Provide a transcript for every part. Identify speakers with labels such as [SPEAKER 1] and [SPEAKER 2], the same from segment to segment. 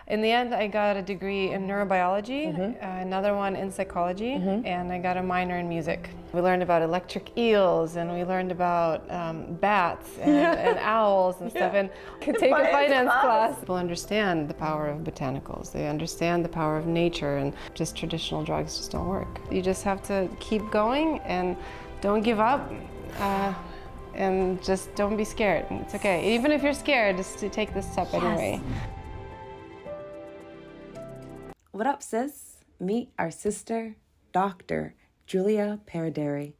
[SPEAKER 1] In the end, I got a degree in neurobiology, another one in psychology, and I got a minor in music. We learned about electric eels, and we learned about bats and owls and stuff, and could take a finance class. People understand the power of botanicals. They understand the power of nature, and just traditional drugs just don't work. You just have to keep going and don't give up. And just don't be scared. It's okay. Even if you're scared, just to take this step anyway.
[SPEAKER 2] What up, sis? Meet our sister, Dr. Julia Perederiy.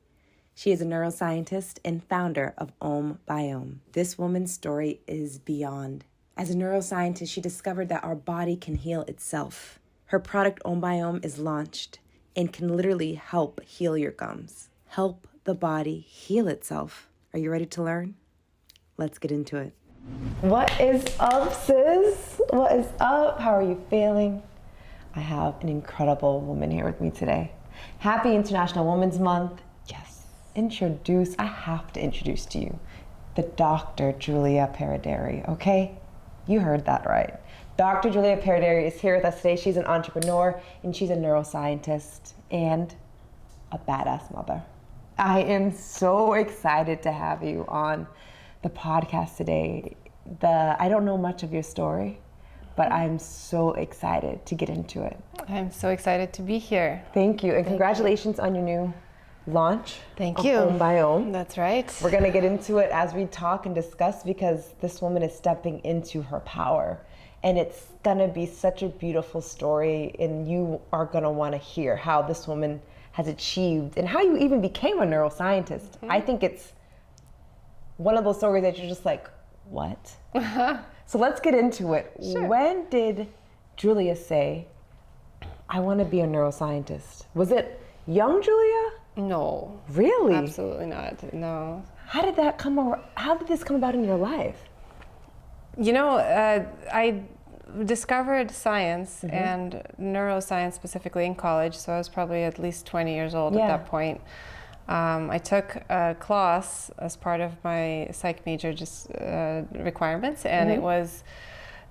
[SPEAKER 2] She is a neuroscientist and founder of Ombiome. This woman's story is beyond. As a neuroscientist, she discovered that our body can heal itself. Her product Ombiome is launched and can literally help heal your gums. Help the body heal itself. Are you ready to learn? Let's get into it. What is up, sis? What is up? How are you feeling? I have an incredible woman here with me today. Happy International Women's Month. Yes. I have to introduce to you the Dr. Julia Perederiy, okay? You heard that right. Dr. Julia Perederiy is here with us today. She's an entrepreneur and she's a neuroscientist and a badass mother. I am so excited to have you on the podcast today. I don't know much of your story, but I'm so excited to get into it.
[SPEAKER 1] I'm so excited to be here.
[SPEAKER 2] Thank you, and congratulations on your new launch.
[SPEAKER 1] Thank you.
[SPEAKER 2] Ombiome.
[SPEAKER 1] That's right.
[SPEAKER 2] We're gonna get into it as we talk and discuss because this woman is stepping into her power. And it's gonna be such a beautiful story, and you are gonna wanna hear how this woman has achieved and how you even became a neuroscientist. I think it's one of those stories that you're just like, what? So let's get into it.
[SPEAKER 1] Sure.
[SPEAKER 2] When did Julia say, I want to be a neuroscientist? Was it young Julia?
[SPEAKER 1] No.
[SPEAKER 2] Really?
[SPEAKER 1] Absolutely not. No.
[SPEAKER 2] How did this come about in your life?
[SPEAKER 1] You know, I discovered science and neuroscience specifically in college, so I was probably at least 20 years old at that point. I took a class as part of my psych major requirements, and it was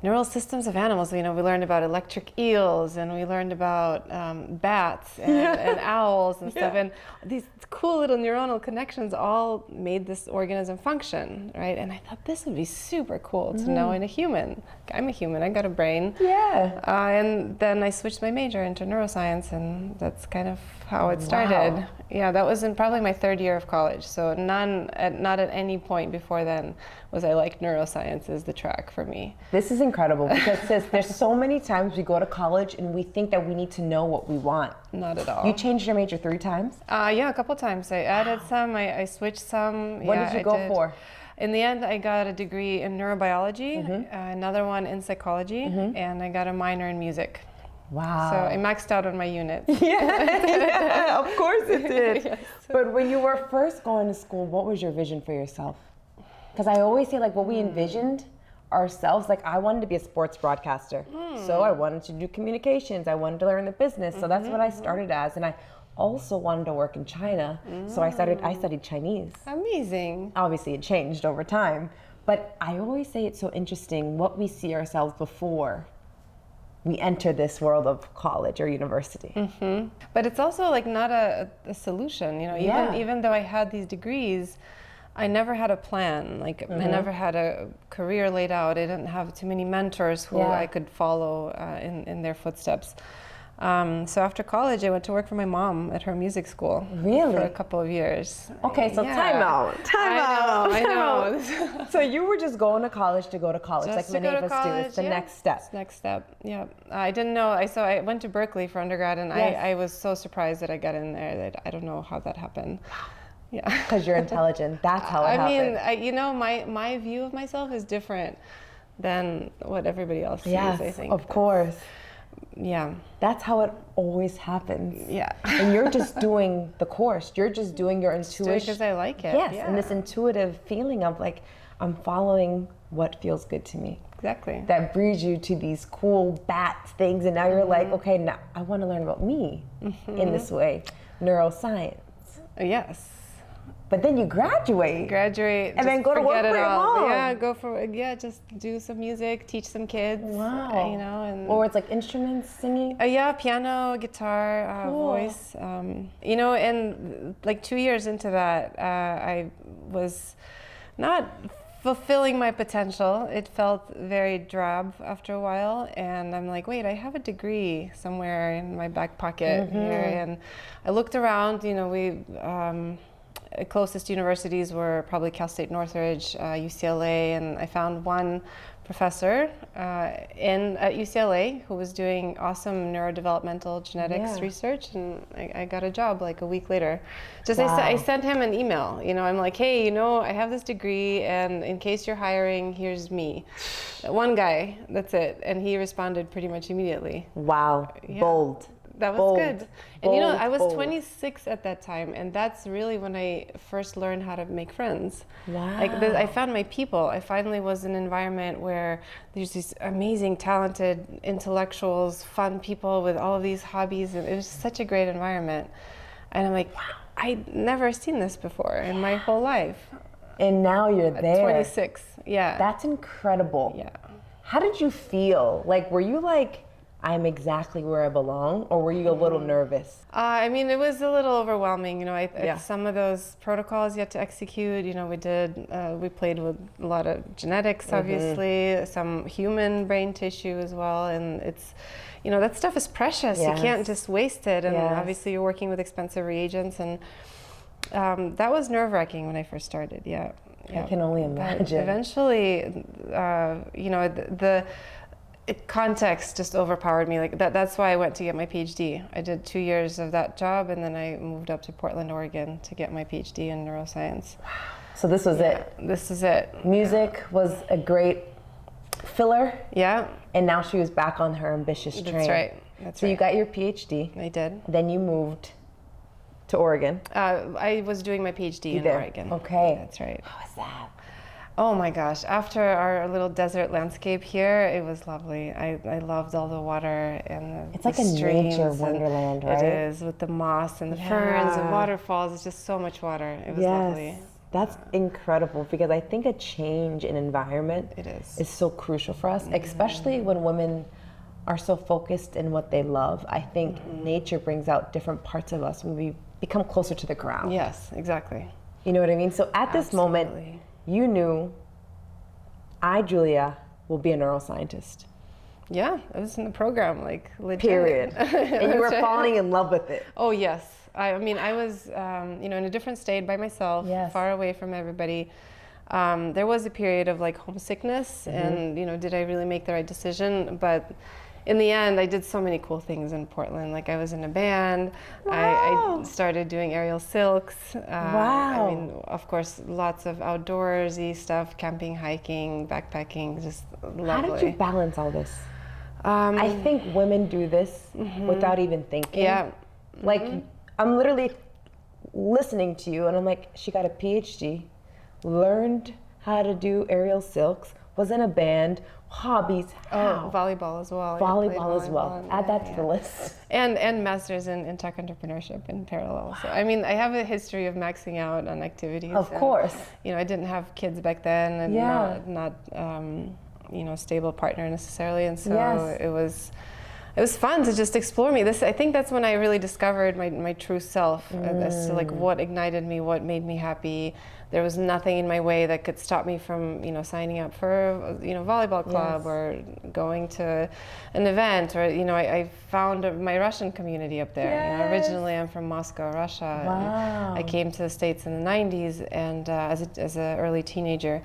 [SPEAKER 1] neural systems of animals. You know, we learned about electric eels, and we learned about bats and owls and stuff, and these cool little neuronal connections all made this organism function, right? And I thought this would be super cool to know in a human. I'm a human, I got a brain. Yeah. And then I switched my major into neuroscience, and that's kind of how it started. Wow. Yeah, that was in probably my third year of college. So not at any point before then was I like neuroscience is the track for me.
[SPEAKER 2] This is incredible because sis, there's so many times we go to college and we think that we need to know what we want.
[SPEAKER 1] Not at all.
[SPEAKER 2] You changed your major 3 times?
[SPEAKER 1] Yeah, a couple times. I added some, I switched some.
[SPEAKER 2] What did you go for?
[SPEAKER 1] In the end, I got a degree in neurobiology, another one in psychology, and I got a minor in music.
[SPEAKER 2] Wow.
[SPEAKER 1] So I maxed out on my units.
[SPEAKER 2] Yeah, of course it did.
[SPEAKER 1] Yes.
[SPEAKER 2] But when you were first going to school, what was your vision for yourself? Because I always say, like, what we envisioned ourselves, like, I wanted to be a sports broadcaster. So I wanted to do communications. I wanted to learn the business. So that's what I started as. And I also wanted to work in China. So I studied Chinese.
[SPEAKER 1] Amazing.
[SPEAKER 2] Obviously, it changed over time. But I always say it's so interesting what we see ourselves before we enter this world of college or university.
[SPEAKER 1] But it's also like not a solution, you know, even though I had these degrees, I never had a plan. Like I never had a career laid out. I didn't have too many mentors who I could follow in their footsteps. So after college, I went to work for my mom at her music school.
[SPEAKER 2] Really?
[SPEAKER 1] For a couple of years.
[SPEAKER 2] Okay, so time out.
[SPEAKER 1] I know.
[SPEAKER 2] So you were just going to college to go to college,
[SPEAKER 1] Just
[SPEAKER 2] like many of us do. It's the next step.
[SPEAKER 1] Next step, yeah. I didn't know. So I went to Berkeley for undergrad, and I was so surprised that I got in there that I don't know how that happened. Yeah.
[SPEAKER 2] Because you're intelligent. That's how it happened.
[SPEAKER 1] I mean, my view of myself is different than what everybody else sees, I think.
[SPEAKER 2] Of course.
[SPEAKER 1] Yeah.
[SPEAKER 2] That's how it always happens.
[SPEAKER 1] Yeah.
[SPEAKER 2] And you're just doing the course. You're just doing your intuition.
[SPEAKER 1] Because I like it.
[SPEAKER 2] Yes,
[SPEAKER 1] yeah.
[SPEAKER 2] and this intuitive feeling of like, I'm following what feels good to me.
[SPEAKER 1] Exactly.
[SPEAKER 2] That brings you to these cool bat things, and now you're like, okay, now I want to learn about me in this way. Neuroscience.
[SPEAKER 1] Yes.
[SPEAKER 2] But then you graduate.
[SPEAKER 1] And
[SPEAKER 2] then go to work for your mom.
[SPEAKER 1] Just do some music, teach some kids.
[SPEAKER 2] Wow.
[SPEAKER 1] You know, and
[SPEAKER 2] or it's like instruments, singing.
[SPEAKER 1] Yeah, piano, guitar, voice. You know, and like 2 years into that, I was not fulfilling my potential. It felt very drab after a while, and I'm like, wait, I have a degree somewhere in my back pocket here. And I looked around. You know, closest universities were probably Cal State Northridge, UCLA, and I found one professor at UCLA who was doing awesome neurodevelopmental genetics research, and I got a job like a week later. I sent him an email. You know, I'm like, hey, you know, I have this degree, and in case you're hiring, here's me. One guy, that's it, and he responded pretty much immediately.
[SPEAKER 2] Wow, bold.
[SPEAKER 1] That was good. And you know, I was 26 at that time, and that's really when I first learned how to make friends.
[SPEAKER 2] Wow.
[SPEAKER 1] Like, I found my people. I finally was in an environment where there's these amazing, talented intellectuals, fun people with all of these hobbies, and it was such a great environment. And I'm like, I'd never seen this before in my whole life.
[SPEAKER 2] And now you're there.
[SPEAKER 1] 26, yeah.
[SPEAKER 2] That's incredible.
[SPEAKER 1] Yeah.
[SPEAKER 2] How did you feel? Like, were you like, I'm exactly where I belong, or were you a little nervous?
[SPEAKER 1] I mean, it was a little overwhelming. You know, some of those protocols you had to execute. You know, we played with a lot of genetics, obviously, some human brain tissue as well, and it's, you know, that stuff is precious. You can't just waste it, and obviously you're working with expensive reagents, and that was nerve-wracking when I first started. Yeah.
[SPEAKER 2] I can only imagine.
[SPEAKER 1] But eventually, you know, context just overpowered me. Like that's why I went to get my PhD. I did 2 years of that job, and then I moved up to Portland, Oregon to get my PhD in neuroscience.
[SPEAKER 2] So this was it.
[SPEAKER 1] This is it.
[SPEAKER 2] Music was a great filler.
[SPEAKER 1] Yeah.
[SPEAKER 2] And now she was back on her ambitious train.
[SPEAKER 1] That's right.
[SPEAKER 2] So you got your PhD.
[SPEAKER 1] I did.
[SPEAKER 2] Then you moved to Oregon.
[SPEAKER 1] I was doing my PhD in Oregon.
[SPEAKER 2] Okay.
[SPEAKER 1] That's right.
[SPEAKER 2] How was that?
[SPEAKER 1] Oh my gosh, after our little desert landscape here, it was lovely. I loved all the water and
[SPEAKER 2] it's like a nature wonderland, right?
[SPEAKER 1] It is, with the moss and the ferns and waterfalls. It's just so much water. It was lovely.
[SPEAKER 2] That's incredible, because I think a change in environment is so crucial for us, especially when women are so focused in what they love. I think nature brings out different parts of us when we become closer to the ground.
[SPEAKER 1] Yes, exactly.
[SPEAKER 2] You know what I mean? So at this moment, you knew, I, Julia, will be a neuroscientist.
[SPEAKER 1] Yeah, it was in the program, like legit.
[SPEAKER 2] Period. And you were falling in love with it.
[SPEAKER 1] Oh yes, I mean, I was, you know, in a different state by myself, far away from everybody. There was a period of like homesickness, and you know, did I really make the right decision? But in the end, I did so many cool things in Portland. Like I was in a band. I started doing aerial silks. I mean, of course, lots of outdoorsy stuff, camping, hiking, backpacking, just lovely.
[SPEAKER 2] How did you balance all this? I think women do this without even thinking.
[SPEAKER 1] Yeah.
[SPEAKER 2] Like, I'm literally listening to you, and I'm like, she got a PhD, learned how to do aerial silks, was in a band, hobbies. How?
[SPEAKER 1] Volleyball as well.
[SPEAKER 2] Volleyball as well. Add that to the list.
[SPEAKER 1] And masters in tech entrepreneurship in parallel. So I mean, I have a history of maxing out on activities.
[SPEAKER 2] Of course.
[SPEAKER 1] You know, I didn't have kids back then, and not you know, stable partner necessarily, and so it was fun to just explore me. I think that's when I really discovered my true self, as to like what ignited me, what made me happy. There was nothing in my way that could stop me from, you know, signing up for, you know, volleyball club or going to an event, or, you know, I found my Russian community up there. You know, originally I'm from Moscow, Russia.
[SPEAKER 2] Wow.
[SPEAKER 1] I came to the States in the 90s, and as an early teenager.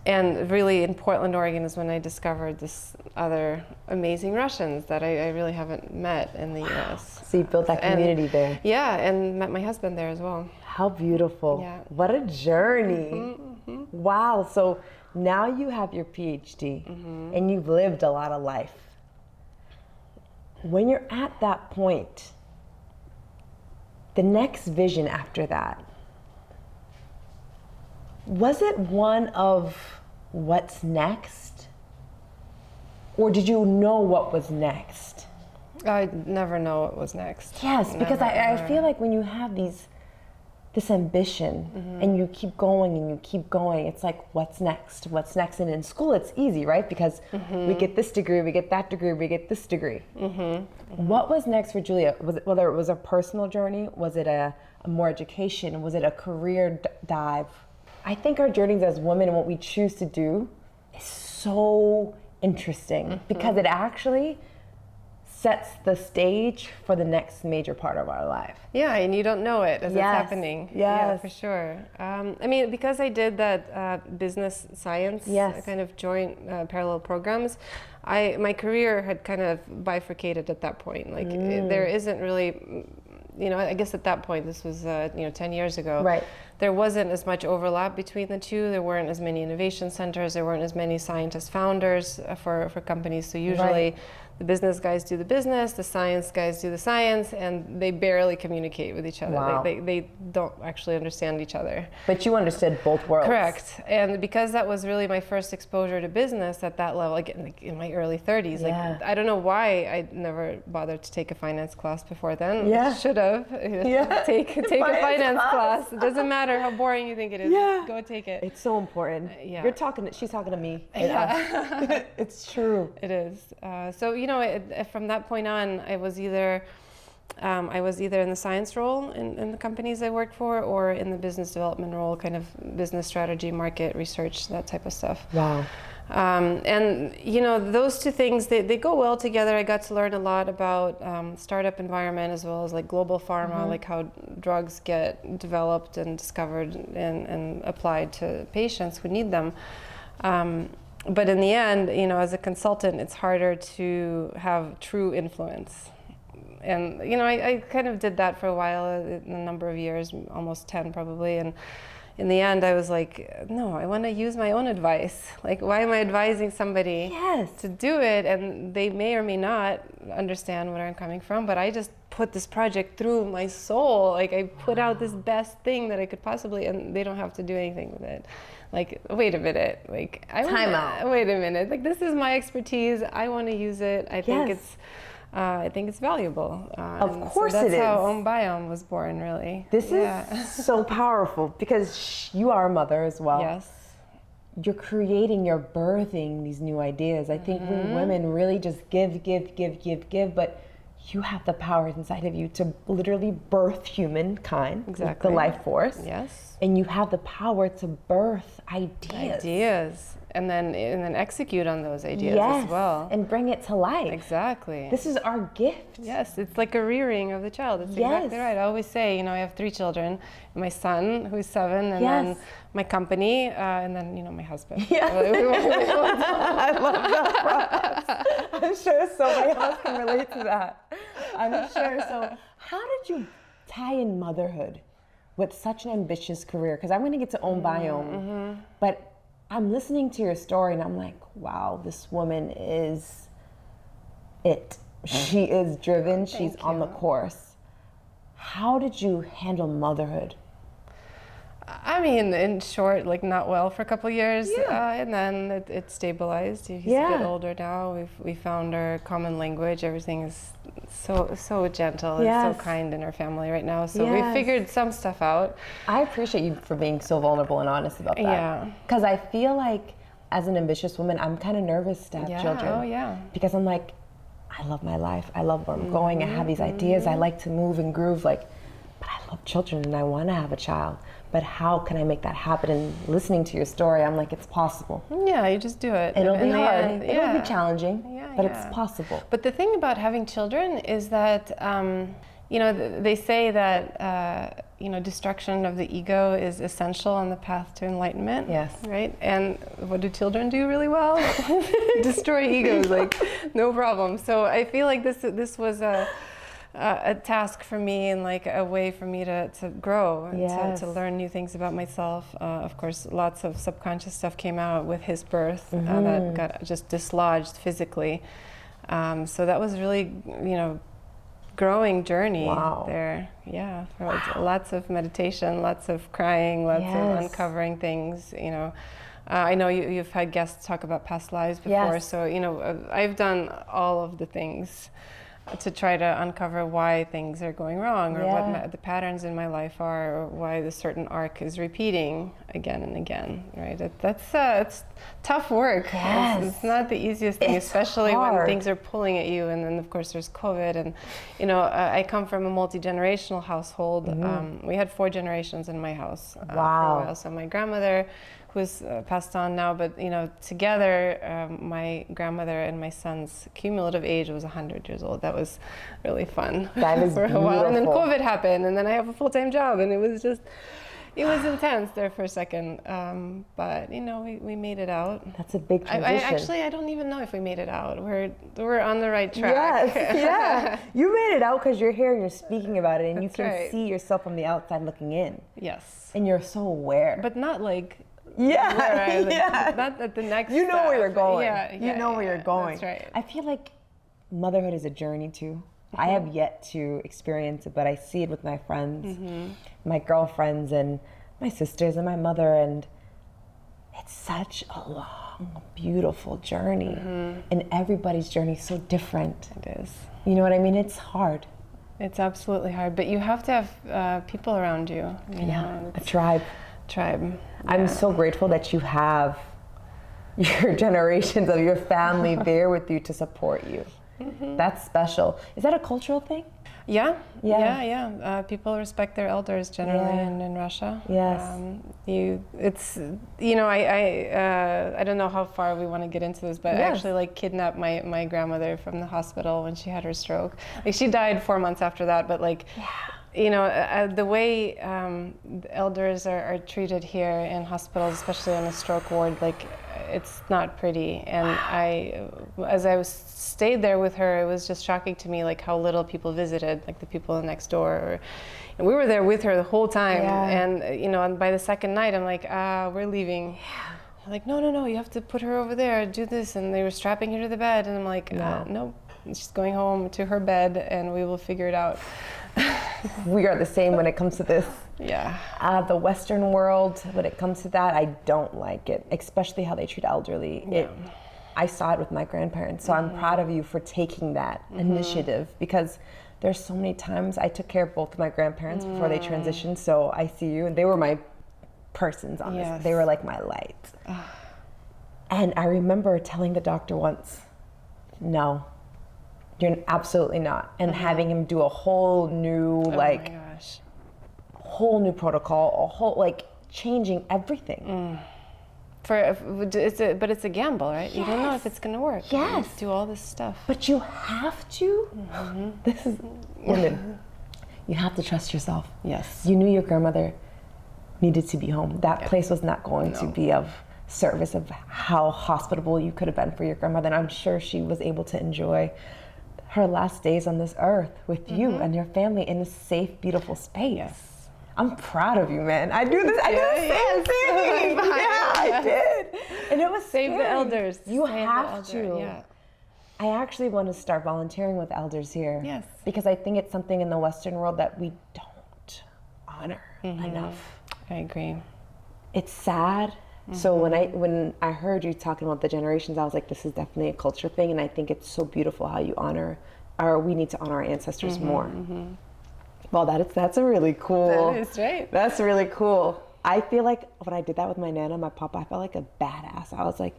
[SPEAKER 1] And really in Portland, Oregon is when I discovered this other amazing Russians that I really haven't met in the US.
[SPEAKER 2] So you built that community there.
[SPEAKER 1] Yeah, and met my husband there as well.
[SPEAKER 2] How beautiful.
[SPEAKER 1] Yeah.
[SPEAKER 2] What a journey. Wow. So now you have your PhD and you've lived a lot of life. When you're at that point, the next vision after that, was it one of what's next? Or did you know what was next?
[SPEAKER 1] I never know what was next.
[SPEAKER 2] Yes, because I feel like when you have these this ambition, and you keep going and you keep going. It's like, what's next? What's next? And in school, it's easy, right? Because we get this degree, we get that degree, we get this degree. What was next for Julia? Was it, whether it was a personal journey, was it a more education, was it a career dive? I think our journeys as women and what we choose to do is so interesting because it actually sets the stage for the next major part of our life.
[SPEAKER 1] Yeah, and you don't know it as it's happening.
[SPEAKER 2] Yes.
[SPEAKER 1] Yeah, for sure. I mean, because I did that business science kind of joint parallel programs, my career had kind of bifurcated at that point. Like there isn't really, I guess at that point, this was 10 years ago.
[SPEAKER 2] Right.
[SPEAKER 1] There wasn't as much overlap between the two. There weren't as many innovation centers. There weren't as many scientist founders for companies. So usually the business guys do the business, the science guys do the science, and they barely communicate with each other.
[SPEAKER 2] Wow.
[SPEAKER 1] They don't actually understand each other.
[SPEAKER 2] But you understood both worlds.
[SPEAKER 1] Correct. And because that was really my first exposure to business at that level, like in my early 30s, like I don't know why I never bothered to take a finance class before then.
[SPEAKER 2] Yeah.
[SPEAKER 1] Should have. Take a finance class. It doesn't matter how boring you think it is. Go take it.
[SPEAKER 2] It's so important. She's talking to me.
[SPEAKER 1] Yeah.
[SPEAKER 2] It's true.
[SPEAKER 1] It is. From that point on, I was either in the science role in the companies I worked for, or in the business development role, kind of business strategy, market research, that type of stuff.
[SPEAKER 2] Wow.
[SPEAKER 1] And those two things, they go well together. I got to learn a lot about startup environment as well as like global pharma, like how drugs get developed and discovered and applied to patients who need them. But in the end, as a consultant, it's harder to have true influence. And, I kind of did that for a while, a number of years, almost 10 probably. And in the end, I was like, no, I want to use my own advice. Like, why am I advising somebody to do it? And they may or may not understand where I'm coming from, but I just put this project through my soul. Like, I put out this best thing that I could possibly, and they don't have to do anything with it. Like, wait a minute. Like,
[SPEAKER 2] time out.
[SPEAKER 1] Wait a minute. Like, this is my expertise. I want to use it. I think it's valuable.
[SPEAKER 2] Of course it is.
[SPEAKER 1] That's how Ombiome was born, really.
[SPEAKER 2] This is so powerful because you are a mother as well.
[SPEAKER 1] Yes.
[SPEAKER 2] You're creating, you're birthing these new ideas. I think we women really just give, but you have the power inside of you to literally birth humankind, the life force.
[SPEAKER 1] Yes.
[SPEAKER 2] And you have the power to birth ideas. And then execute on those ideas as well. And bring it to life.
[SPEAKER 1] Exactly.
[SPEAKER 2] This is our gift.
[SPEAKER 1] Yes, it's like a rearing of the child. That's exactly right. I always say, I have 3 children. My son, who's 7, and then my company, and then, my husband.
[SPEAKER 2] I love that process. I'm sure so many of us can relate to that. I'm sure. So how did you tie in motherhood with such an ambitious career? Because I'm going to get to Ombiome, but I'm listening to your story and I'm like, wow, this woman is it. She is driven. She's on the course. How did you handle motherhood?
[SPEAKER 1] I mean, in short, like not well for a couple of years, and then it stabilized. He's a bit older now. We found our common language. Everything is so gentle and so kind in our family right now. So we figured some stuff out.
[SPEAKER 2] I appreciate you for being so vulnerable and honest about that. Yeah. Because I feel like as an ambitious woman, I'm kind of nervous to have children. Oh yeah. Because I'm like, I love my life. I love where I'm going. I have these ideas. I like to move and groove. But I love children and I want to have a child. But how can I make that happen? And listening to your story, I'm like, it's possible. Yeah,
[SPEAKER 1] you just do it.
[SPEAKER 2] It'll be hard. It'll be challenging, but it's possible.
[SPEAKER 1] But the thing about having children is that, they say that, destruction of the ego is essential on the path to enlightenment. Yes. Right? And what do children do really well? Destroy egos, like, no problem. So I feel like this was a task for me and like a way for me to grow and to learn new things about myself. Of course, lots of subconscious stuff came out with his birth that got just dislodged physically. So that was really, growing journey there. Yeah, lots of meditation, lots of crying, lots of uncovering things, I know you've had guests talk about past lives before, so, I've done all of the things. to try to uncover why things are going wrong, or
[SPEAKER 2] Yeah.
[SPEAKER 1] what the patterns in my life are, or why the certain arc is repeating again and again, right? It's tough work.
[SPEAKER 2] Yes.
[SPEAKER 1] It's not the easiest thing,
[SPEAKER 2] It's
[SPEAKER 1] especially when
[SPEAKER 2] hard.
[SPEAKER 1] things are pulling at you. And then, of course, there's COVID. And, you know, I come from a multi-generational household. We had 4 generations in my house for a
[SPEAKER 2] Wow.
[SPEAKER 1] while. So my grandmother, who's passed on now, but, you know, together, my grandmother and my son's cumulative age was 100 years old. That was really fun.
[SPEAKER 2] That is
[SPEAKER 1] for a while. And then
[SPEAKER 2] beautiful.
[SPEAKER 1] COVID happened, and then I have a full-time job, and it was intense there for a second. But, you know, we made it out.
[SPEAKER 2] That's a big transition.
[SPEAKER 1] I don't even know if we made it out. We're on the right track.
[SPEAKER 2] Yes, yeah. You made it out because you're here and you're speaking about it, and you
[SPEAKER 1] That's
[SPEAKER 2] can
[SPEAKER 1] right.
[SPEAKER 2] see yourself from the outside looking in.
[SPEAKER 1] Yes.
[SPEAKER 2] And you're so aware.
[SPEAKER 1] But not like...
[SPEAKER 2] Yeah, yeah.
[SPEAKER 1] Not at the next
[SPEAKER 2] You know where you're
[SPEAKER 1] step.
[SPEAKER 2] going.
[SPEAKER 1] Yeah,
[SPEAKER 2] You know where you're going.
[SPEAKER 1] That's right.
[SPEAKER 2] I feel like motherhood is a journey too. I have yet to experience it, but I see it with my friends, my girlfriends, and my sisters, and my mother, and it's such a long, beautiful journey. And everybody's journey is so different.
[SPEAKER 1] It is.
[SPEAKER 2] You know what I mean? It's hard.
[SPEAKER 1] It's absolutely hard, but you have to have people around you. You know,
[SPEAKER 2] A tribe.
[SPEAKER 1] tribe.
[SPEAKER 2] I'm so grateful that you have your generations of your family there with you to support you. That's special. Is that a cultural thing?
[SPEAKER 1] Yeah.
[SPEAKER 2] Yeah.
[SPEAKER 1] People respect their elders generally in Russia.
[SPEAKER 2] Yes.
[SPEAKER 1] I don't know how far we want to get into this, but I actually like kidnapped my grandmother from the hospital when she had her stroke. Like, she died 4 months after that, but like, you know, the way the elders are treated here in hospitals, especially on a stroke ward, like, it's not pretty. And as I stayed there with her, it was just shocking to me, like, how little people visited, like the people next door. And we were there with her the whole time. And, you know, and by the second night, I'm like, we're leaving. I'm like, no, you have to put her over there, do this. And they were strapping her to the bed. And I'm like, no, she's going home to her bed, and we will figure it out.
[SPEAKER 2] We are the same when it comes to this.
[SPEAKER 1] Yeah.
[SPEAKER 2] The Western world, when it comes to that, I don't like it, especially how they treat elderly. I saw it with my grandparents, so I'm proud of you for taking that initiative, because there's so many times I took care of both of my grandparents before they transitioned, so I see you, and they were my persons on this. They were like my light. And I remember telling the doctor once, no, you're absolutely not. And having him do a whole new, whole new protocol, a whole, like, changing everything.
[SPEAKER 1] But it's a gamble, right? You don't know if it's going to work.
[SPEAKER 2] Yes.
[SPEAKER 1] You do all this stuff.
[SPEAKER 2] But you have to. This is women. You have to trust yourself.
[SPEAKER 1] Yes.
[SPEAKER 2] You knew your grandmother needed to be home. That place was not going to be of service of how hospitable you could have been for your grandmother. And I'm sure she was able to enjoy her last days on this earth with you and your family in a safe, beautiful space.
[SPEAKER 1] Yes.
[SPEAKER 2] I'm proud of you, man. I do this. I did the same thing. I did. And it was
[SPEAKER 1] Save the elders.
[SPEAKER 2] You
[SPEAKER 1] Save
[SPEAKER 2] have
[SPEAKER 1] the elder.
[SPEAKER 2] to.
[SPEAKER 1] Yeah.
[SPEAKER 2] I actually want to start volunteering with elders here.
[SPEAKER 1] Yes.
[SPEAKER 2] Because I think it's something in the Western world that we don't honor enough.
[SPEAKER 1] I agree.
[SPEAKER 2] It's sad. So when I heard you talking about the generations, I was like, this is definitely a culture thing, and I think it's so beautiful how you we need to honor our ancestors more. Well, that's a really cool.
[SPEAKER 1] That is right.
[SPEAKER 2] That's really cool. I feel like when I did that with my Nana, my Papa, I felt like a badass. I was like,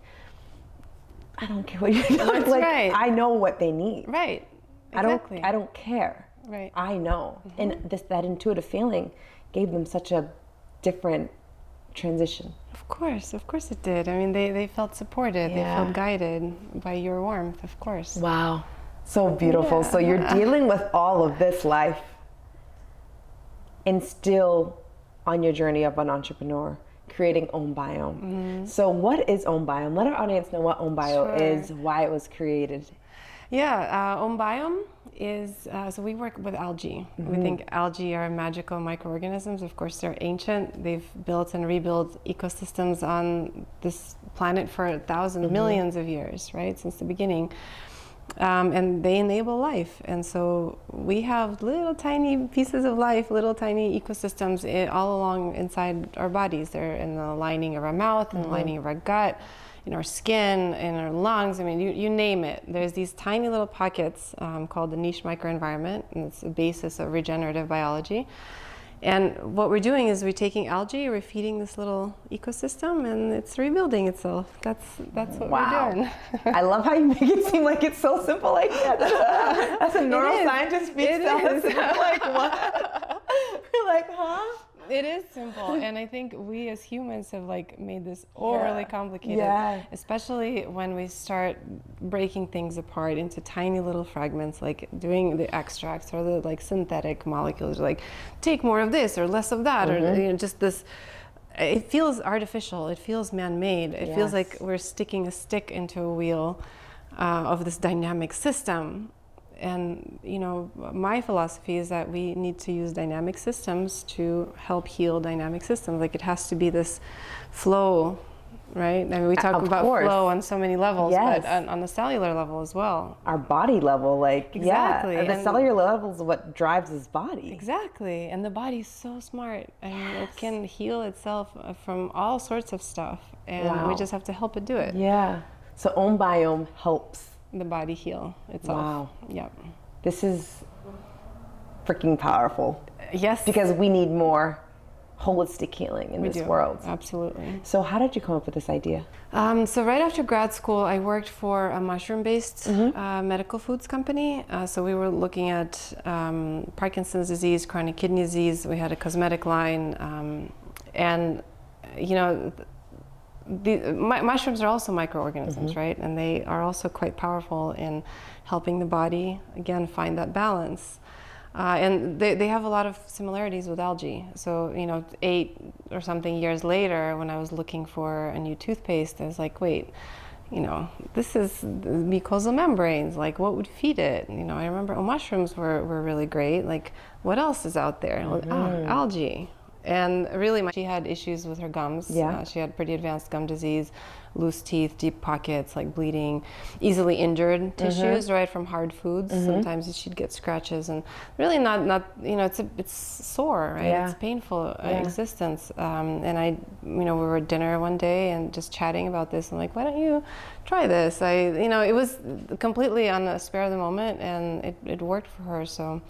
[SPEAKER 2] I don't care what you're doing.
[SPEAKER 1] That's
[SPEAKER 2] like,
[SPEAKER 1] right.
[SPEAKER 2] I know what they need.
[SPEAKER 1] Right. Exactly.
[SPEAKER 2] I don't care.
[SPEAKER 1] Right.
[SPEAKER 2] I know. And that intuitive feeling gave them such a different transition.
[SPEAKER 1] Of course it did. I mean, they felt supported. They felt guided by your warmth, of course.
[SPEAKER 2] Wow. So beautiful. So you're dealing with all of this life and still on your journey of an entrepreneur, creating Ombiome. So what is Ombiome? Let our audience know what Ombiome is, why it was created.
[SPEAKER 1] Yeah, Ombiome is, so we work with algae. We think algae are magical microorganisms. Of course, they're ancient. They've built and rebuilt ecosystems on this planet for thousands, millions of years, right, since the beginning. And they enable life. And so we have little tiny pieces of life, little tiny ecosystems all along inside our bodies. They're in the lining of our mouth, in the lining of our gut, in our skin, in our lungs. I mean, you name it. There's these tiny little pockets called the niche microenvironment, and it's the basis of regenerative biology. And what we're doing is we're taking algae, we're feeding this little ecosystem, and it's rebuilding itself. That's what we're doing.
[SPEAKER 2] I love how you make it seem like it's so simple like that. That's a neuroscientist speaks down. Like, what? You're like, huh?
[SPEAKER 1] It is simple, and I think we as humans have like made this overly complicated, especially when we start breaking things apart into tiny little fragments, like doing the extracts or the like synthetic molecules, like take more of this or less of that, or just this. It feels artificial. It feels man-made. It feels like we're sticking a stick into a wheel of this dynamic system. And, my philosophy is that we need to use dynamic systems to help heal dynamic systems. Like, it has to be this flow, right? I mean, we talk about flow on so many levels, but on the cellular level as well.
[SPEAKER 2] Our body level, like,
[SPEAKER 1] exactly.
[SPEAKER 2] And the cellular level is what drives his body.
[SPEAKER 1] Exactly. And the body's so smart. I mean, it can heal itself from all sorts of stuff. And we just have to help it do it.
[SPEAKER 2] Yeah. So Ombiome helps
[SPEAKER 1] the body heal itself.
[SPEAKER 2] Wow.
[SPEAKER 1] Yep.
[SPEAKER 2] This is freaking powerful.
[SPEAKER 1] Yes.
[SPEAKER 2] Because we need more holistic healing in this world.
[SPEAKER 1] Absolutely.
[SPEAKER 2] So how did you come up with this idea?
[SPEAKER 1] So right after grad school, I worked for a mushroom-based medical foods company. So we were looking at Parkinson's disease, chronic kidney disease. We had a cosmetic line. And, mushrooms are also microorganisms, right? And they are also quite powerful in helping the body, again, find that balance. And they have a lot of similarities with algae. So, 8 or something years later, when I was looking for a new toothpaste, I was like, wait, this is mucosal membranes. Like, what would feed it? I remember mushrooms were really great. Like, what else is out there? Algae. And really, she had issues with her gums. She had pretty advanced gum disease, loose teeth, deep pockets, like bleeding, easily injured tissues, right, from hard foods. Sometimes she'd get scratches, and really not it's sore, right? It's painful existence. And we were at dinner one day and just chatting about this. I'm like, why don't you try this? It was completely on the spur of the moment, and it worked for her. So.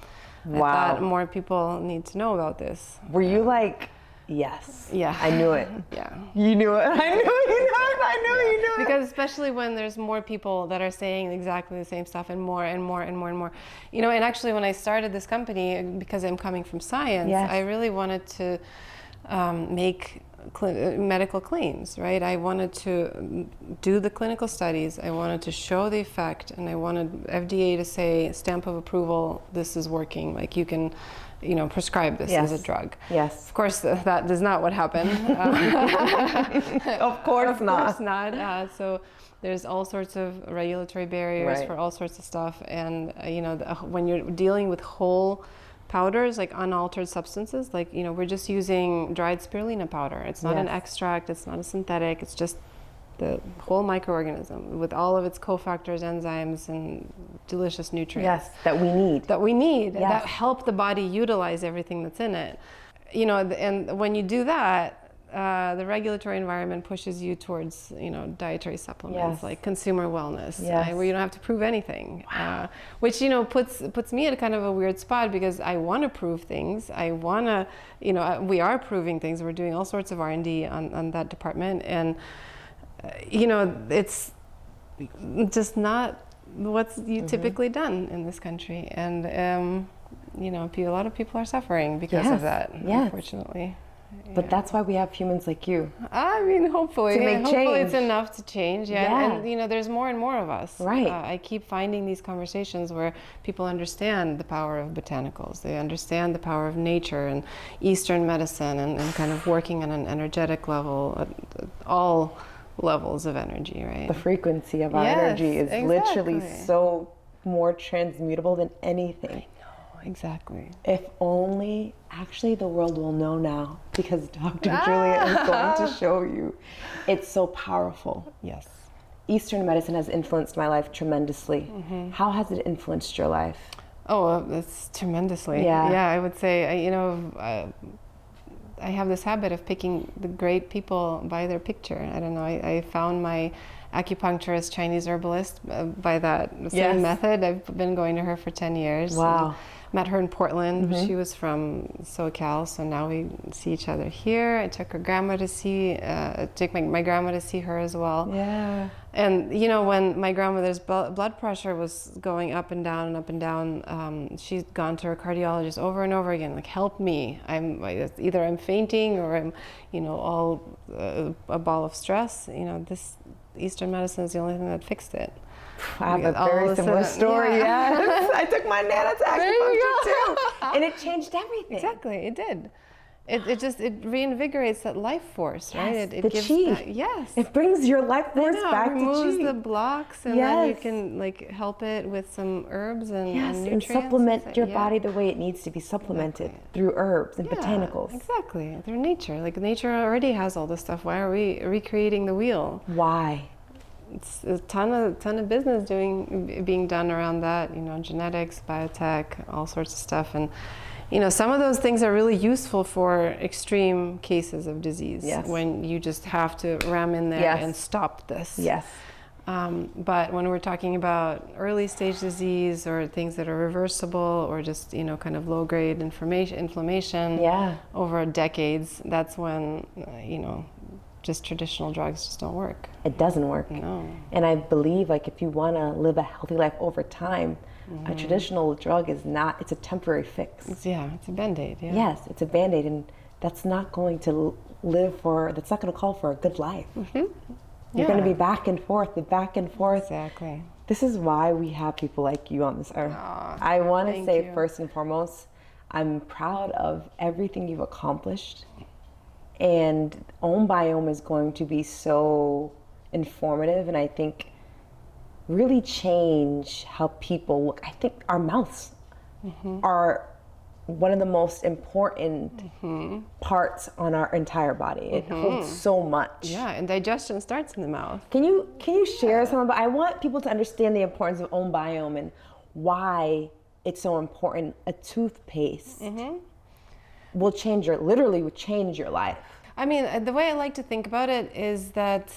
[SPEAKER 1] I thought more people need to know about this.
[SPEAKER 2] Were you like, yes?
[SPEAKER 1] Yeah.
[SPEAKER 2] I knew it.
[SPEAKER 1] Yeah.
[SPEAKER 2] You knew it. I knew you knew it.
[SPEAKER 1] Because especially when there's more people that are saying exactly the same stuff and more and more and more and more. And actually when I started this company, because I'm coming from science, I really wanted to make medical claims, right? I wanted to do the clinical studies. I wanted to show the effect, and I wanted FDA to say, stamp of approval, this is working. Like, you can, prescribe this as a drug.
[SPEAKER 2] Yes.
[SPEAKER 1] Of course, that is not what happened.
[SPEAKER 2] Of course not.
[SPEAKER 1] So there's all sorts of regulatory barriers for all sorts of stuff. And, when you're dealing with whole powders, like unaltered substances, like, we're just using dried spirulina powder. It's not an extract, it's not a synthetic, it's just the whole microorganism with all of its cofactors, enzymes, and delicious nutrients.
[SPEAKER 2] That we need.
[SPEAKER 1] That help the body utilize everything that's in it. And when you do that, the regulatory environment pushes you towards, dietary supplements, like consumer wellness, where you don't have to prove anything, which, puts me at a kind of a weird spot, because I want to prove things. I want to, we are proving things. We're doing all sorts of R&D on that department. And, it's just not what's typically done in this country. And, a lot of people are suffering because of that, unfortunately.
[SPEAKER 2] But that's why we have humans like you.
[SPEAKER 1] I mean, hopefully.
[SPEAKER 2] To make change.
[SPEAKER 1] Hopefully it's enough to change. And, there's more and more of us.
[SPEAKER 2] Right.
[SPEAKER 1] I keep finding these conversations where people understand the power of botanicals. They understand the power of nature and Eastern medicine, and kind of working on an energetic level, at all levels of energy, right?
[SPEAKER 2] The frequency of our energy is literally so more transmutable than anything.
[SPEAKER 1] Exactly.
[SPEAKER 2] If only, actually the world will know now, because Dr. Julia is going to show you. It's so powerful.
[SPEAKER 1] Yes.
[SPEAKER 2] Eastern medicine has influenced my life tremendously. How has it influenced your life?
[SPEAKER 1] Oh, it's tremendously.
[SPEAKER 2] Yeah.
[SPEAKER 1] I would say, I have this habit of picking the great people by their picture. I don't know. I found my acupuncturist Chinese herbalist by that same method. I've been going to her for 10 years.
[SPEAKER 2] Wow.
[SPEAKER 1] Met her in Portland. She was from SoCal, so now we see each other here. I took her grandma to see, took my grandma to see her as well.
[SPEAKER 2] Yeah.
[SPEAKER 1] And you know, when my grandmother's blood pressure was going up and down and up and down, she's gone to her cardiologist over and over again, like, help me. Either I'm fainting or I'm, you know, all a ball of stress. You know, this Eastern medicine is the only thing that fixed it.
[SPEAKER 2] I have a very similar story. Yes. I took my Nana to acupuncture too, and it changed everything.
[SPEAKER 1] Exactly, it did. It reinvigorates that life force, right?
[SPEAKER 2] Yes,
[SPEAKER 1] it
[SPEAKER 2] the
[SPEAKER 1] gives
[SPEAKER 2] chi.
[SPEAKER 1] that, yes.
[SPEAKER 2] It brings your life force back to chi.
[SPEAKER 1] It removes the blocks, and then you can like help it with some herbs and nutrients.
[SPEAKER 2] And supplement your body the way it needs to be supplemented through herbs and botanicals.
[SPEAKER 1] Exactly, through nature. Like nature already has all this stuff. Why are we recreating the wheel?
[SPEAKER 2] Why?
[SPEAKER 1] It's a ton of business being done around that. You know, genetics, biotech, all sorts of stuff, and you know, some of those things are really useful for extreme cases of disease.
[SPEAKER 2] Yes.
[SPEAKER 1] When you just have to ram in there and stop this.
[SPEAKER 2] Yes.
[SPEAKER 1] But when we're talking about early stage disease or things that are reversible or just, you know, kind of low grade inflammation over decades, that's when, you know, just traditional drugs just don't work.
[SPEAKER 2] It doesn't work.
[SPEAKER 1] No.
[SPEAKER 2] And I believe, like, if you want to live a healthy life over time, a traditional drug is not, it's a temporary fix.
[SPEAKER 1] It's a Band-Aid. Yeah.
[SPEAKER 2] Yes, it's a Band-Aid, and that's not going to that's not going to call for a good life. You're going to be back and forth.
[SPEAKER 1] Exactly.
[SPEAKER 2] This is why we have people like you on this earth. I want to say, first and foremost, I'm proud of everything you've accomplished. And Ombiome is going to be so informative, and I think really change how people look. I think our mouths are one of the most important parts on our entire body. It holds so much.
[SPEAKER 1] Yeah, and digestion starts in the mouth.
[SPEAKER 2] Can you share some about? I want people to understand the importance of Ombiome and why it's so important. A toothpaste will change your life.
[SPEAKER 1] I mean, the way I like to think about it is that,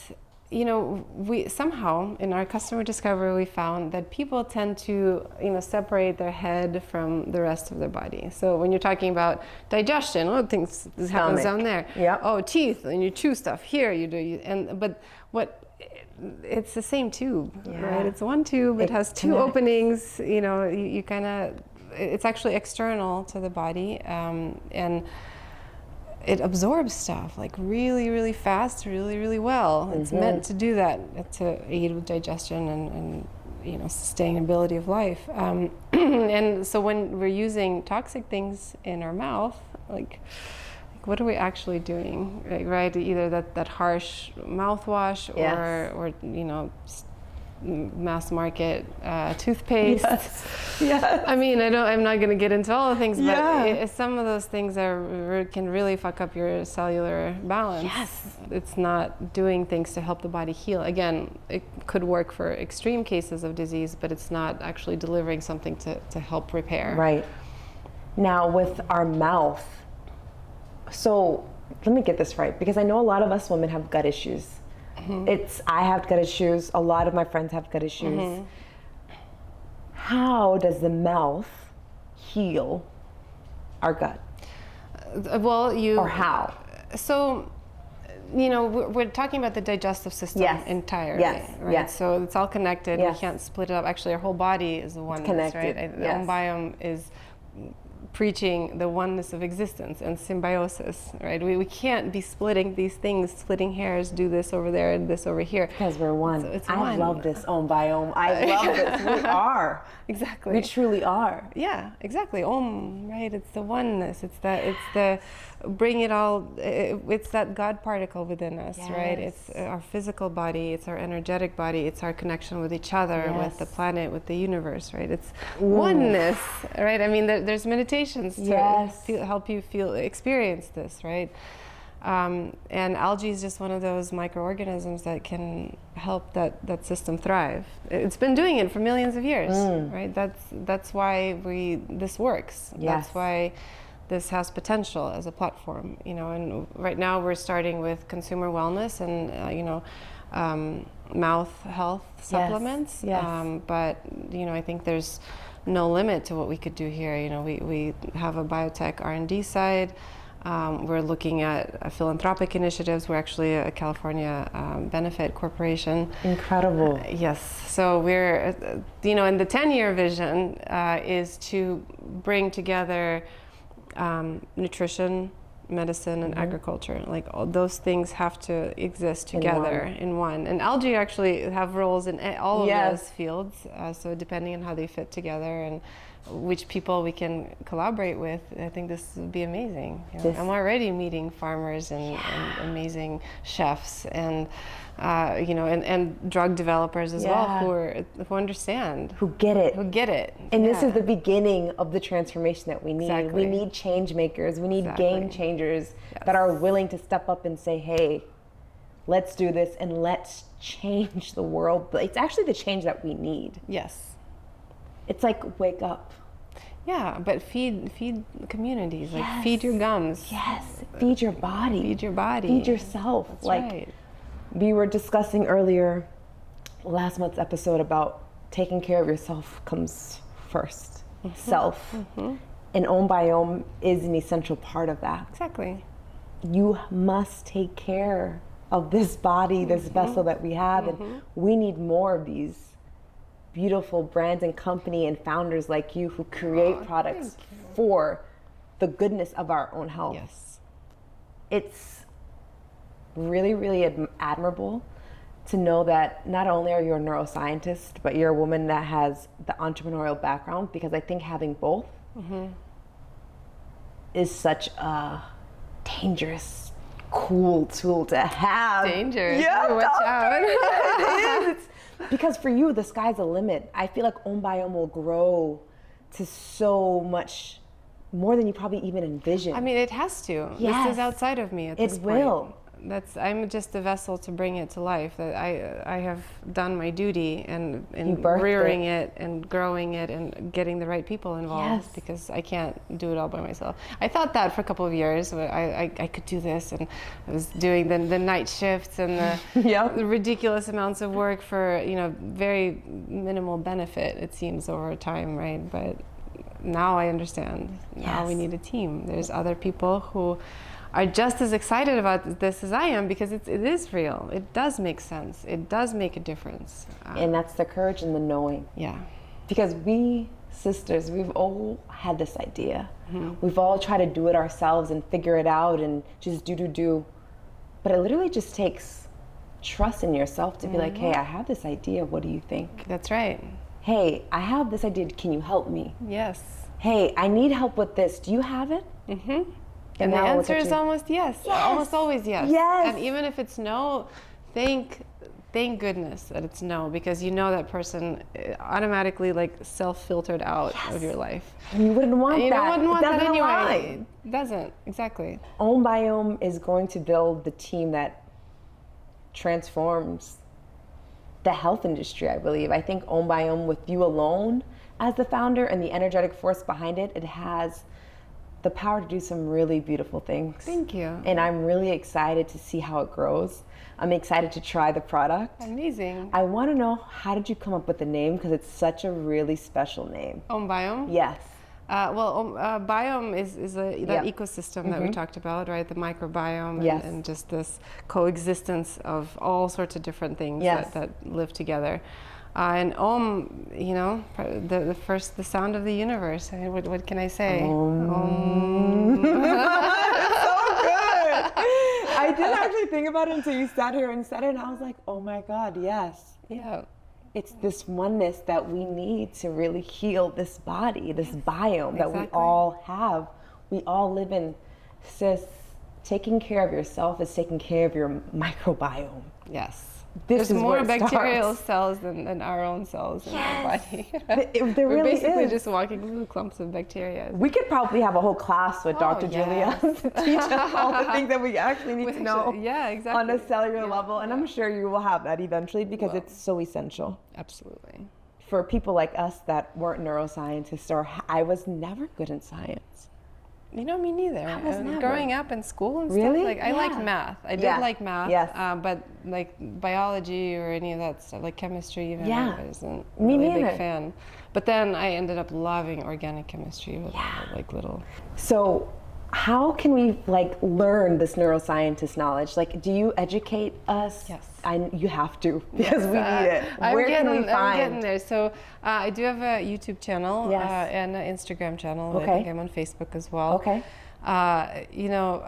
[SPEAKER 1] you know, we somehow in our customer discovery we found that people tend to, you know, separate their head from the rest of their body. So when you're talking about digestion, this happens down there.
[SPEAKER 2] Yep.
[SPEAKER 1] Oh, teeth, and you chew stuff here. But it's the same tube, right? It's one tube. It has two openings. You know, you kind of. It's actually external to the body, and it absorbs stuff like really, really fast, really, really well. It's meant to do that, to aid with digestion and you know, sustainability of life. And so when we're using toxic things in our mouth, like what are we actually doing, right? Either that harsh mouthwash or you know, mass market toothpaste. Yes. I mean, I'm not going to get into all the things, but some of those things can really fuck up your cellular balance. Yes. It's not doing things to help the body heal. Again, it could work for extreme cases of disease, but it's not actually delivering something to help repair.
[SPEAKER 2] Right. Now with our mouth, so let me get this right, because I know a lot of us women have gut issues. I have gut issues. A lot of my friends have gut issues. How does the mouth heal our gut? Or how?
[SPEAKER 1] So, you know, we're talking about the digestive system entirely, right? Yes. So it's all connected. We can't split it up. Actually, our whole body is the oneness, right? The Ombiome is preaching the oneness of existence and symbiosis, right? We can't be splitting these things, splitting hairs, do this over there and this over here.
[SPEAKER 2] Because we're one.
[SPEAKER 1] So it's
[SPEAKER 2] I love this Ombiome. I love this. We are.
[SPEAKER 1] Exactly.
[SPEAKER 2] We truly are.
[SPEAKER 1] Yeah, exactly. Om, right? It's the oneness. It's the bring it all. It's that God particle within us, right? It's our physical body. It's our energetic body. It's our connection with each other, with the planet, with the universe, right? It's oneness, right? I mean, there's meditations to help you experience this, right? And algae is just one of those microorganisms that can help that system thrive. It's been doing it for millions of years, right? That's why this works. That's why this has potential as a platform, and right now we're starting with consumer wellness and, mouth health supplements.
[SPEAKER 2] Yes.
[SPEAKER 1] But, I think there's no limit to what we could do here. We have a biotech R&D side. We're looking at philanthropic initiatives. We're actually a California benefit corporation.
[SPEAKER 2] Incredible.
[SPEAKER 1] Yes. So we're, and the 10-year vision is to bring together nutrition, medicine, and agriculture. Like all those things have to exist together in one. And algae actually have roles in all of those fields. So depending on how they fit together and which people we can collaborate with, I think this would be amazing. I'm already meeting farmers and amazing chefs and and drug developers as well who understand,
[SPEAKER 2] who get it, and this is the beginning of the transformation that we need. We need change makers, we need game changers that are willing to step up and say, hey, let's do this and let's change the world. But it's actually the change that we need. It's like, wake up.
[SPEAKER 1] Yeah, but feed communities, like feed your gums.
[SPEAKER 2] Feed your body.
[SPEAKER 1] Feed your body.
[SPEAKER 2] Feed yourself.
[SPEAKER 1] That's right.
[SPEAKER 2] We were discussing earlier, last month's episode, about taking care of yourself comes first. Self. And Ombiome is an essential part of that.
[SPEAKER 1] Exactly.
[SPEAKER 2] You must take care of this body, this vessel that we have, and we need more of these beautiful brands and company and founders like you who create products for the goodness of our own health. It's really, really admirable to know that not only are you a neuroscientist, but you're a woman that has the entrepreneurial background, because I think having both is such a dangerous, cool tool to have.
[SPEAKER 1] Dangerous. Watch out.
[SPEAKER 2] It is. Because for you, the sky's the limit. I feel like Ombiome will grow to so much more than you probably even envision.
[SPEAKER 1] I mean, it has to. This is outside of me at this point.
[SPEAKER 2] It will.
[SPEAKER 1] I'm just a vessel to bring it to life. That I have done my duty in rearing it and growing it and getting the right people involved, because I can't do it all by myself. I thought that for a couple of years. I could do this, and I was doing the night shifts and the ridiculous amounts of work for very minimal benefit, it seems, over time, right? But now I understand. Now we need a team. There's other people who are just as excited about this as I am, because it is real. It does make sense. It does make a difference.
[SPEAKER 2] And that's the courage and the knowing. Because we sisters, we've all had this idea. We've all tried to do it ourselves and figure it out and just do. But it literally just takes trust in yourself to be like, hey, I have this idea. What do you think?
[SPEAKER 1] That's right.
[SPEAKER 2] Hey, I have this idea. Can you help me?
[SPEAKER 1] Yes.
[SPEAKER 2] Hey, I need help with this. Do you have it?
[SPEAKER 1] And the answer is almost yes. Almost always yes. And even if it's no, thank goodness that it's no, because that person automatically self-filtered out of your life.
[SPEAKER 2] And you wouldn't want that.
[SPEAKER 1] You wouldn't want that anyway.
[SPEAKER 2] Align.
[SPEAKER 1] It doesn't. Exactly.
[SPEAKER 2] Ombiome is going to build the team that transforms the health industry, I believe. I think Ombiome, with you alone as the founder and the energetic force behind it, it has the power to do some really beautiful things.
[SPEAKER 1] Thank you.
[SPEAKER 2] And I'm really excited to see how it grows. I'm excited to try the product.
[SPEAKER 1] Amazing.
[SPEAKER 2] I want to know, how did you come up with the name? Because it's such a really special name.
[SPEAKER 1] Ombiome?
[SPEAKER 2] Yes.
[SPEAKER 1] Biome is that ecosystem that we talked about, right? The microbiome and just this coexistence of all sorts of different things that live togetger. And Om, the sound of the universe. I mean, what can I say? Om.
[SPEAKER 2] That's so good. I didn't actually think about it until you sat here and said it, and I was like, oh my God, yes. It's this oneness that we need to really heal this body, this biome that we all have. We all live in. Sis, taking care of yourself is taking care of your microbiome.
[SPEAKER 1] Yes.
[SPEAKER 2] There's
[SPEAKER 1] more bacterial cells than our own cells in our body. We're
[SPEAKER 2] really
[SPEAKER 1] basically just walking through clumps of bacteria.
[SPEAKER 2] We could probably have a whole class with Dr. Julia to teach us all the things that we actually need to know on a cellular level. And I'm sure you will have that eventually, because it's so essential.
[SPEAKER 1] Absolutely.
[SPEAKER 2] For people like us that weren't neuroscientists, or I was never good in science.
[SPEAKER 1] You know, me neither.
[SPEAKER 2] I was never.
[SPEAKER 1] Growing up in school and
[SPEAKER 2] Really?
[SPEAKER 1] stuff, like I
[SPEAKER 2] Yeah.
[SPEAKER 1] liked math. I did
[SPEAKER 2] Yeah.
[SPEAKER 1] like math,
[SPEAKER 2] Yes.
[SPEAKER 1] but like biology or any of that stuff, like chemistry even,
[SPEAKER 2] Yeah.
[SPEAKER 1] I wasn't
[SPEAKER 2] Me
[SPEAKER 1] really a
[SPEAKER 2] neither.
[SPEAKER 1] big fan. But then I ended up loving organic chemistry with like little.
[SPEAKER 2] So how can we like learn this neuroscientist knowledge? Like, do you educate us?
[SPEAKER 1] Yes.
[SPEAKER 2] You have to, because we need it. Where can we
[SPEAKER 1] I'm
[SPEAKER 2] find?
[SPEAKER 1] getting there. So I do have a YouTube channel
[SPEAKER 2] Yes.
[SPEAKER 1] and an Instagram channel.
[SPEAKER 2] Okay.
[SPEAKER 1] I think I'm on Facebook as well.
[SPEAKER 2] Okay.
[SPEAKER 1] You know,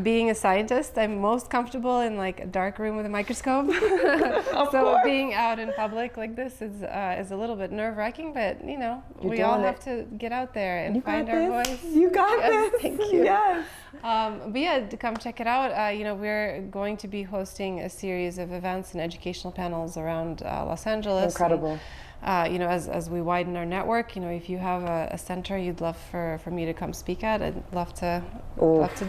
[SPEAKER 1] being a scientist, I'm most comfortable in like a dark room with a microscope. So being out in public like this is a little bit nerve-wracking, but you know, we all have to get out there and find our voice.
[SPEAKER 2] You got
[SPEAKER 1] Yes,
[SPEAKER 2] this.
[SPEAKER 1] thank you.
[SPEAKER 2] Yes.
[SPEAKER 1] But yeah, to come check it out. You know, we're going to be hosting a series of events and educational panels around Los Angeles.
[SPEAKER 2] Incredible.
[SPEAKER 1] And, you know, as we widen our network, you know, if you have a center you'd love for me to come speak at, I'd love to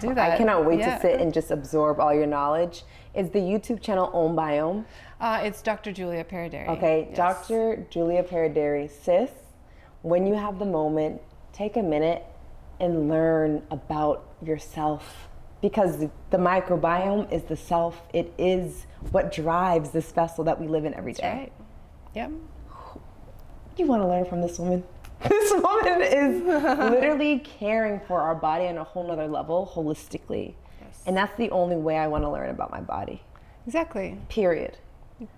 [SPEAKER 1] do that.
[SPEAKER 2] I cannot wait
[SPEAKER 1] Yeah.
[SPEAKER 2] to sit and just absorb all your knowledge. Is the YouTube channel Ombiome?
[SPEAKER 1] It's Dr. Julia Perederiy.
[SPEAKER 2] Okay,
[SPEAKER 1] Yes.
[SPEAKER 2] Dr. Julia Perederiy. Sis, when you have the moment, take a minute and learn about yourself, because the microbiome is the self. It is what drives this vessel that we live in every day.
[SPEAKER 1] That's right. Yep.
[SPEAKER 2] You want to learn from this woman? This woman is literally caring for our body on a whole nother level, holistically.
[SPEAKER 1] Yes.
[SPEAKER 2] And that's the only way I want to learn about my body.
[SPEAKER 1] Exactly.
[SPEAKER 2] Period.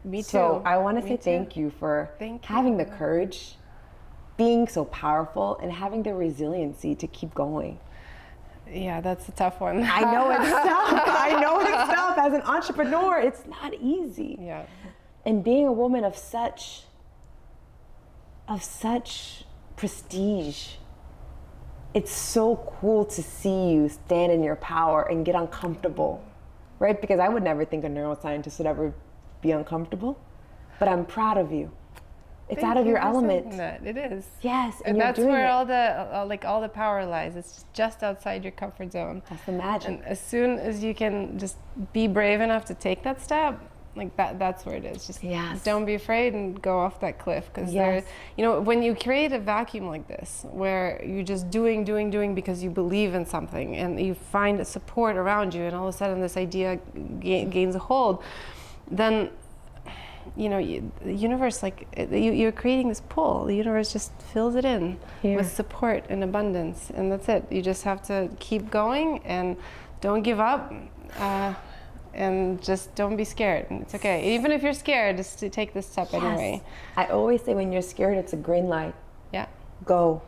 [SPEAKER 1] Me too.
[SPEAKER 2] So I want to
[SPEAKER 1] Me
[SPEAKER 2] say
[SPEAKER 1] too.
[SPEAKER 2] thank you for
[SPEAKER 1] Thank you.
[SPEAKER 2] having the courage, being so powerful, and having the resiliency to keep going.
[SPEAKER 1] Yeah, that's a tough one.
[SPEAKER 2] I know it's tough. I know it's tough. As an entrepreneur, it's not easy.
[SPEAKER 1] Yeah.
[SPEAKER 2] And being a woman of such prestige, it's so cool to see you stand in your power and get uncomfortable, right? Because I would never think a neuroscientist would ever be uncomfortable, but I'm proud of you. It's
[SPEAKER 1] Thank
[SPEAKER 2] out of
[SPEAKER 1] you
[SPEAKER 2] your
[SPEAKER 1] for saying
[SPEAKER 2] element.
[SPEAKER 1] that. It is.
[SPEAKER 2] Yes,
[SPEAKER 1] And
[SPEAKER 2] you're
[SPEAKER 1] that's
[SPEAKER 2] doing
[SPEAKER 1] where
[SPEAKER 2] it.
[SPEAKER 1] all the power lies. It's just outside your comfort zone.
[SPEAKER 2] That's the magic.
[SPEAKER 1] And as soon as you can just be brave enough to take that step, like that's where it is. Just
[SPEAKER 2] Yes.
[SPEAKER 1] don't be afraid and go off that cliff. Because
[SPEAKER 2] Yes.
[SPEAKER 1] you know, when you create a vacuum like this, where you're just doing because you believe in something, and you find support around you, and all of a sudden this idea gains a hold, then you know, the universe, like you're creating this pull. The universe just fills it in with support and abundance, and that's it. You just have to keep going and don't give up, and just don't be scared. And it's okay, even if you're scared, just to take this step anyway.
[SPEAKER 2] I always say when you're scared, it's a green light.
[SPEAKER 1] Yeah.
[SPEAKER 2] Go.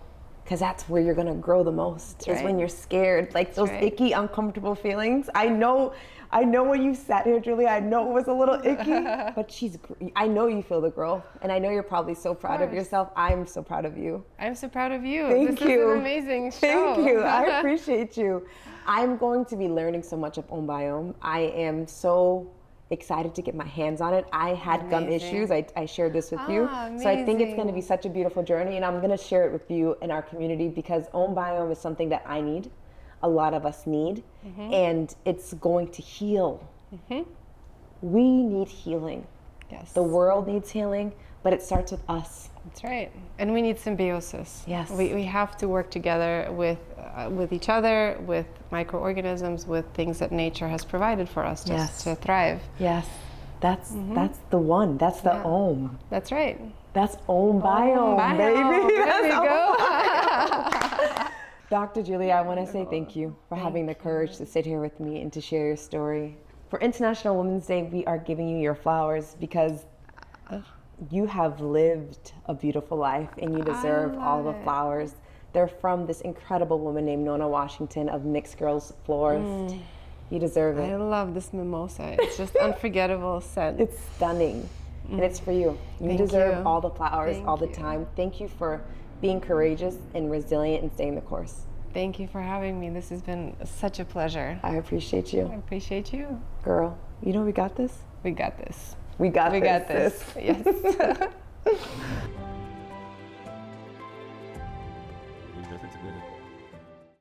[SPEAKER 2] Because that's where you're going to grow the most. Is when you're scared. Like those icky, uncomfortable feelings. I know when you sat here, Julia, I know it was a little icky, but I know you feel the growth. And I know you're probably so proud of yourself. I'm so proud of you.
[SPEAKER 1] I'm so proud of you.
[SPEAKER 2] Thank you.
[SPEAKER 1] This is an amazing show.
[SPEAKER 2] Thank you. I appreciate you. I'm going to be learning so much of Ombiome. I am so excited to get my hands on it. I had gum issues. I shared this with you. So I think it's going to be such a beautiful journey, and I'm going to share it with you in our community, because Ombiome is something that I need. A lot of us need, and it's going to heal. We need healing.
[SPEAKER 1] Yes.
[SPEAKER 2] The world needs healing, but it starts with us.
[SPEAKER 1] That's right. And we need symbiosis.
[SPEAKER 2] Yes.
[SPEAKER 1] We have to work together with each other, with microorganisms, with things that nature has provided for us just to thrive.
[SPEAKER 2] Yes. That's the one. That's the Om.
[SPEAKER 1] That's right.
[SPEAKER 2] That's Ombiome, baby.
[SPEAKER 1] There we go.
[SPEAKER 2] Dr. Julia, I want to say thank you for having the courage to sit here with me and to share your story. For International Women's Day, we are giving you your flowers because you have lived a beautiful life and you deserve all the flowers. They're from this incredible woman named Nona Washington of Mixed Girls Florist. You deserve it.
[SPEAKER 1] I love this mimosa. It's just unforgettable scent.
[SPEAKER 2] It's stunning. And it's for you. You deserve all the flowers all the time. Thank you for being courageous and resilient and staying the course.
[SPEAKER 1] Thank you for having me. This has been such a pleasure.
[SPEAKER 2] I appreciate you.
[SPEAKER 1] I appreciate you.
[SPEAKER 2] Girl, you know we got this?
[SPEAKER 1] We got this.
[SPEAKER 2] We got
[SPEAKER 1] We
[SPEAKER 2] this.
[SPEAKER 1] got this. Yes.
[SPEAKER 3] There's nothing to do.